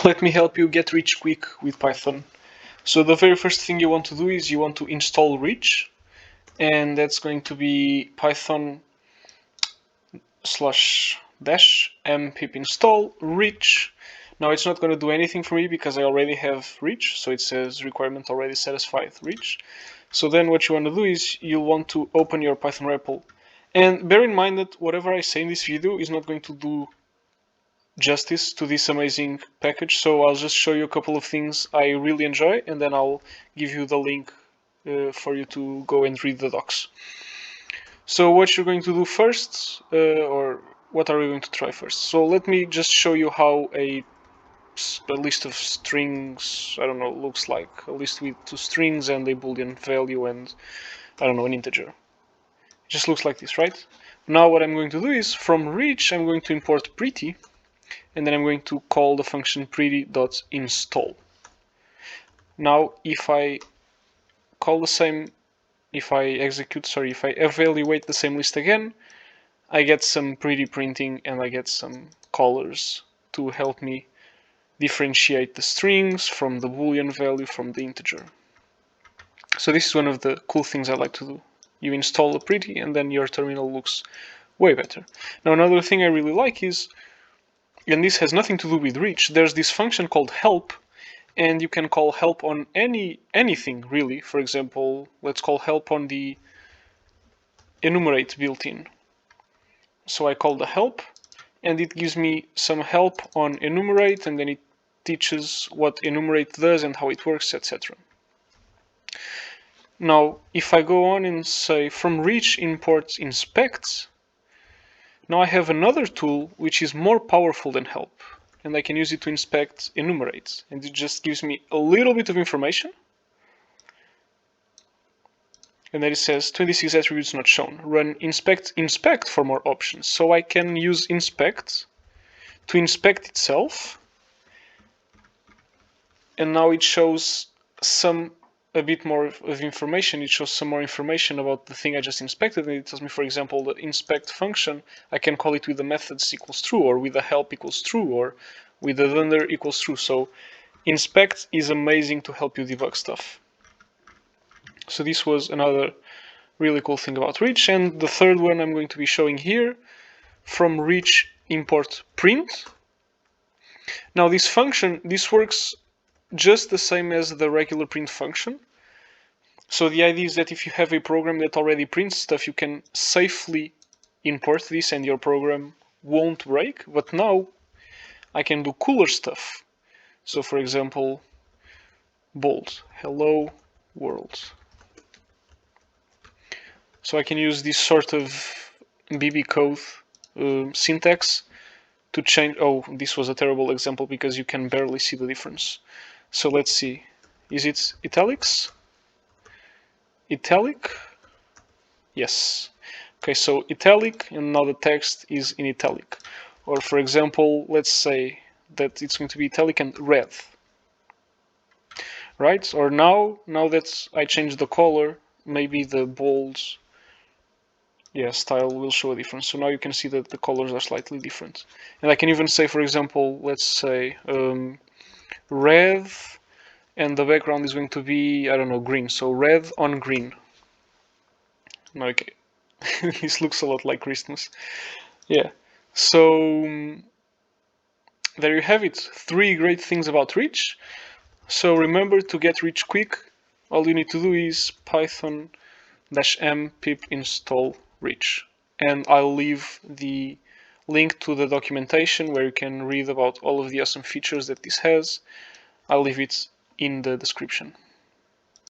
Let me help you get rich quick with Python. So the very first thing you want to do is you want to install Reach, and that's going to be Python /-m pip install Reach. Now it's not going to do anything for me because I already have Reach, so it says requirement already satisfied Reach. So then what you want to do is you'll want to open your Python REPL. And bear in mind that whatever I say in this video is not going to do justice to this amazing package, so I'll just show you a couple of things I really enjoy, and then I'll give you the link for you to go and read the docs. So what you're going to do first, or what are we going to try first? So let me just show you how a list of strings, I don't know, looks like. A list with two strings and a boolean value and, I don't know, an integer. It just looks like this, right? Now what I'm going to do is, from Reach, I'm going to import pretty, and then I'm going to call the function pretty.install. Now if I call the same, if I evaluate the same list again, I get some pretty printing and I get some callers to help me differentiate the strings from the boolean value from the integer. So this is one of the cool things I like to do. You install a pretty and then your terminal looks way better. Now another thing I really like is, and this has nothing to do with Reach, there's this function called help, and you can call help on anything really. For example, let's call help on the enumerate built-in. So I call the help, and it gives me some help on enumerate, and then it teaches what enumerate does and how it works, etc. Now, if I go on and say from Reach import inspect, now I have another tool which is more powerful than help, and I can use it to inspect enumerate, and it just gives me a little bit of information, and then it says 26 attributes not shown. Run inspect for more options. So I can use inspect to inspect itself, and now it shows a bit more of information. It shows some more information about the thing I just inspected, and it tells me, for example, the inspect function, I can call it with the methods equals true, or with the help equals true, or with the thunder equals true. So inspect is amazing to help you debug stuff. So this was another really cool thing about Reach. And the third one I'm going to be showing here, from Reach import print. Now this function, this works just the same as the regular print function. So the idea is that if you have a program that already prints stuff, you can safely import this and your program won't break. But now I can do cooler stuff. So for example, bold, hello world. So I can use this sort of BB code syntax to change. Oh, this was a terrible example because you can barely see the difference. So let's see. Is it italics? Italic? Yes. Okay, so italic, and now the text is in italic. Or for example, let's say that it's going to be italic and red. Right? Or now that I changed the color, maybe the bold style will show a difference. So now you can see that the colors are slightly different. And I can even say, for example, let's say red, and the background is going to be, I don't know, green. So red on green. Okay. This looks a lot like Christmas. Yeah. So there you have it. 3 great things about Reach. So remember, to get Reach quick, all you need to do is python -m pip install Reach. And I'll leave the link to the documentation where you can read about all of the awesome features that this has. I'll leave it in the description.